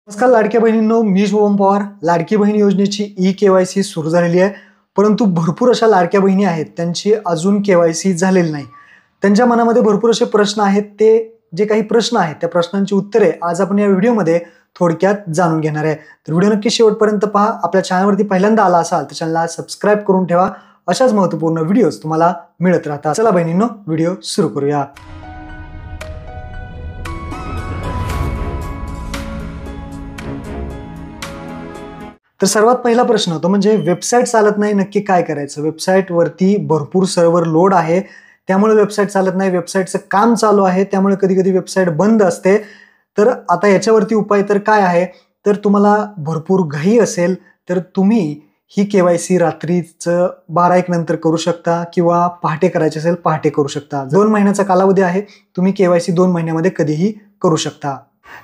नमस्कार लाडक्या बहिणींनो, मी शुभम पवार. लाडकी बहीण योजनेची ई-केवायसी सुरू झालेली आहे, परंतु भरपूर अशा लाडक्या बहिणी आहेत त्यांची अजून केवायसी झालेली नाही. त्यांच्या मनामध्ये भरपूर असे प्रश्न आहेत. ते जे काही प्रश्न आहेत त्या प्रश्नांची उत्तरे आज आपण या व्हिडिओमध्ये थोडक्यात जाणून घेणार आहे. तर व्हिडिओ नक्की शेवटपर्यंत पहा. आपल्या चॅनलवरती पहिल्यांदा आला असाल तर चॅनलला सबस्क्राईब करून ठेवा. अशाच महत्त्वपूर्ण व्हिडिओज तुम्हाला मिळत राहतात. चला बहिणींनो, व्हिडिओ सुरू करूया. तर सर्वात पहिला प्रश्न तो म्हणजे वेबसाईट चालत नाही, नक्की काय करायचं? वेबसाईटवरती भरपूर सर्व्हर लोड आहे, त्यामुळे वेबसाईट चालत नाही. वेबसाईटचं काम चालू आहे, त्यामुळे कधी कधी वेबसाईट बंद असते. तर आता याच्यावरती उपाय तर काय आहे? तर तुम्हाला भरपूर घाई असेल तर तुम्ही ही केवायसी रात्रीचं 12-1 नंतर करू शकता, किंवा पहाटे करायची असेल पहाटे करू शकता. 2 महिन्याचा कालावधी आहे, तुम्ही केवायसी 2 महिन्यामध्ये कधीही करू शकता.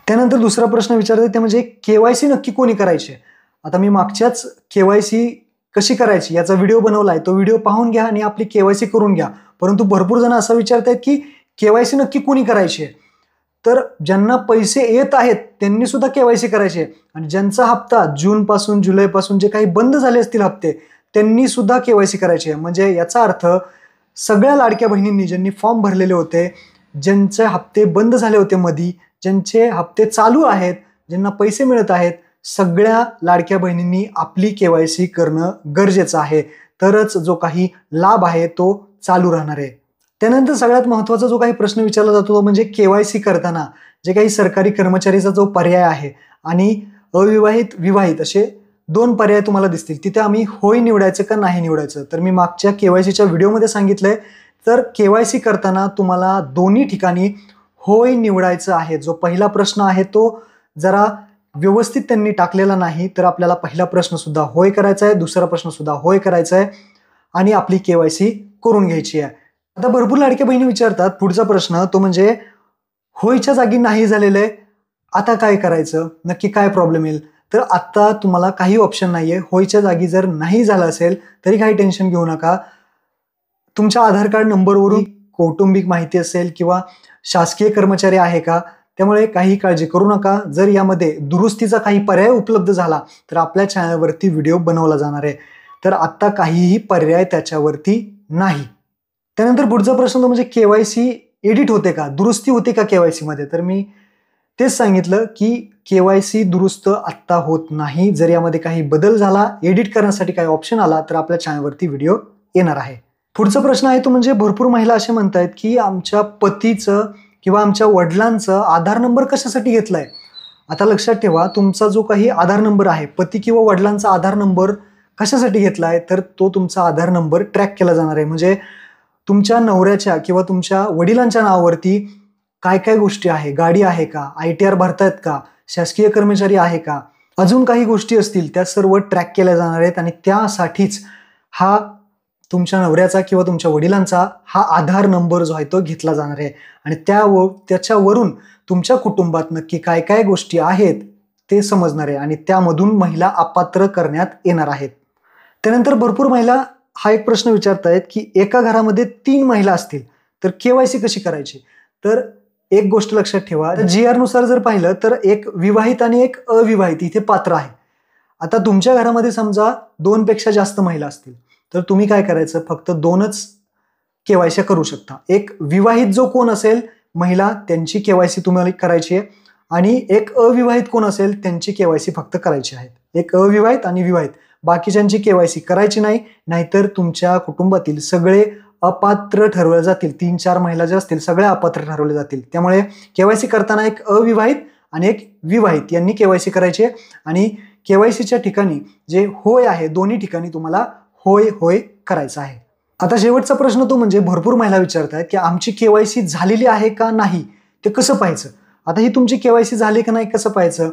त्यानंतर दुसरा प्रश्न विचारते ते म्हणजे केवायसी नक्की कोणी करायची? आता मी मागच्याच केवायसी कशी करायची याचा व्हिडिओ बनवलाय, तो व्हिडिओ पाहून घ्या आणि आपली केवायसी करून घ्या. परंतु भरपूर जण असं विचारतायत की केवायसी नक्की कोणी करायची आहे? तर ज्यांना पैसे येत आहेत त्यांनी सुद्धा केवायसी करायची आहे, आणि ज्यांचा हप्ता जून पासून जुलै पासून जे काही बंद झाले असतील हप्ते त्यांनी सुद्धा केवायसी करायची आहे. म्हणजे याचा अर्थ सगळ्या लाडक्या बहिणींनी ज्यांनी फॉर्म भरलेले होते, ज्यांचे हप्ते बंद झाले होते मधी, ज्यांचे हप्ते चालू आहेत, ज्यांना पैसे मिळत आहेत, सगळ्या लाडक्या बहिणींनी आपली केवायसी करणं गरजेचं आहे. तरच जो काही लाभ आहे तो चालू राहणार आहे. त्यानंतर सगळ्यात महत्त्वाचा जो काही प्रश्न विचारला जातो तो म्हणजे केवायसी करताना जे काही सरकारी कर्मचारीचा जो पर्याय आहे आणि अविवाहित विवाहित असे 2 पर्याय तुम्हाला दिसतील. तिथे आम्ही होय निवडायचं का नाही निवडायचं? तर मी मागच्या केवायसीच्या व्हिडिओमध्ये सांगितलंय. तर केवायसी करताना तुम्हाला दोन्ही ठिकाणी होय निवडायचं आहे. जो पहिला प्रश्न आहे तो जरा व्यवस्थित त्यांनी टाकलेला नाही, तर आपल्याला पहिला प्रश्न सुद्धा होय करायचा आहे, दुसरा प्रश्न सुद्धा होय करायचा आहे आणि आपली केवायसी करून घ्यायची आहे. आता भरपूर लाडक्या बहिणी विचारतात पुढचा प्रश्न तो म्हणजे होयच्या जागी नाही झालेलं आहे, आता काय करायचं? नक्की काय प्रॉब्लेम येईल? तर आता तुम्हाला काही ऑप्शन नाहीये. होयच्या जागी जर नाही झालं असेल तरी काही टेन्शन घेऊ नका. तुमच्या आधार कार्ड नंबरवरून कौटुंबिक माहिती असेल किंवा शासकीय कर्मचारी आहे का, त्यामुळे काही काळजी करू नका. जर यामध्ये दुरुस्तीचा काही पर्याय उपलब्ध झाला तर आपल्या चॅनलवरती व्हिडिओ बनवला जाणार आहे. तर आत्ता काहीही पर्याय त्याच्यावरती नाही. त्यानंतर पुढचा प्रश्न तो म्हणजे केवायसी एडिट होते का, दुरुस्ती होते का केवायसी मध्ये? तर मी तेच सांगितलं की केवायसी दुरुस्त आत्ता होत नाही. जर यामध्ये काही बदल झाला, एडिट करण्यासाठी काही ऑप्शन आला तर आपल्या चॅनलवरती व्हिडिओ येणार आहे. पुढचा प्रश्न आहे तो म्हणजे भरपूर महिला असे म्हणतायत की आमच्या पतीचं किंवा आमच्या वडिलांचं आधार नंबर कशासाठी घेतलाय? आता लक्षात ठेवा, तुमचा जो काही आधार नंबर आहे, पती किंवा वडिलांचा आधार नंबर कशासाठी घेतलाय? तर तो तुमचा आधार नंबर ट्रॅक केला जाणार आहे. म्हणजे तुमच्या नवऱ्याच्या किंवा तुमच्या वडिलांच्या नावावरती काय काय गोष्टी आहे, गाडी आहे का, ITR भरतायत का, शासकीय कर्मचारी आहे का, अजून काही गोष्टी असतील त्या सर्व ट्रॅक केल्या जाणार आहेत. आणि त्यासाठीच हा तुमच्या नवऱ्याचा किंवा तुमच्या वडिलांचा हा आधार नंबर जो आहे तो घेतला जाणार आहे. आणि त्याच्यावरून तुमच्या कुटुंबात नक्की काय काय गोष्टी आहेत ते समजणार आहे, आणि त्यामधून महिला अपात्र करण्यात येणार आहेत. त्यानंतर भरपूर महिला हा एक प्रश्न विचारतायत की एका घरामध्ये 3 महिला असतील तर केवायसी कशी करायची? तर एक गोष्ट लक्षात ठेवा, GR नुसार जर पाहिलं तर एक विवाहित आणि एक अविवाहित इथे पात्र आहे. आता तुमच्या घरामध्ये समजा 2 पेक्षा जास्त महिला असतील तर तुम्ही काय करायचं, फक्त 2च केवायसी करू शकता. एक विवाहित जो कोण असेल महिला त्यांची केवायसी तुम्हाला करायची आहे, आणि एक अविवाहित कोण असेल त्यांची केवायसी फक्त करायची आहे. एक अविवाहित आणि विवाहित, बाकीच्यांची केवायसी करायची नाही, नाहीतर तुमच्या कुटुंबातील सगळे अपात्र ठरवले जातील. 3-4 महिला ज्या असतील सगळ्या अपात्र ठरवले जातील. त्यामुळे केवायसी करताना एक अविवाहित आणि एक विवाहित यांनी केवायसी करायची आहे. आणि केवायसीच्या ठिकाणी जे होय आहे दोन्ही ठिकाणी तुम्हाला होय होय करायचं आहे. आता शेवटचा प्रश्न तो म्हणजे भरपूर महिला विचारतायत की आमची केवायसी झालेली आहे का नाही ते कसं पाहायचं? आता ही तुमची केवायसी झाली का नाही कसं पाहायचं?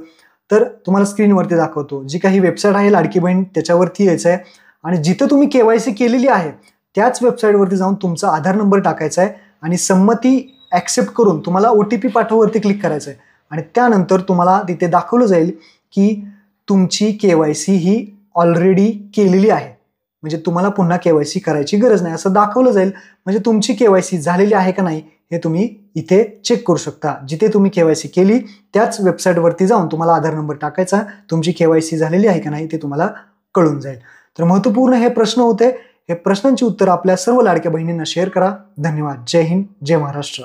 तर तुम्हाला स्क्रीनवरती दाखवतो. जी काही वेबसाईट आहे लाडकी बहीण त्याच्यावरती यायचं आहे, आणि जिथं तुम्ही केवायसी केलेली आहे त्याच वेबसाईटवरती जाऊन तुमचा आधार नंबर टाकायचा आहे, आणि संमती ॲक्सेप्ट करून तुम्हाला OTP पाठववरती क्लिक करायचं आहे. आणि त्यानंतर तुम्हाला तिथे दाखवलं जाईल की तुमची केवायसी ही ऑलरेडी केलेली आहे. म्हणजे तुम्हाला पुन्हा केवायसी करायची गरज नाही असं दाखवलं जाईल. म्हणजे तुमची केवायसी झालेली आहे का नाही हे तुम्ही इथे चेक करू शकता. जिथे तुम्ही केवायसी केली त्याच वेबसाईटवरती जाऊन तुम्हाला आधार नंबर टाकायचा, तुमची केवायसी झालेली आहे का नाही ते तुम्हाला कळून जाईल. तर महत्त्वपूर्ण हे प्रश्न होते. हे प्रश्नांची उत्तर आपल्या सर्व लाडक्या बहिणींना शेअर करा. धन्यवाद. जय हिंद, जय महाराष्ट्र.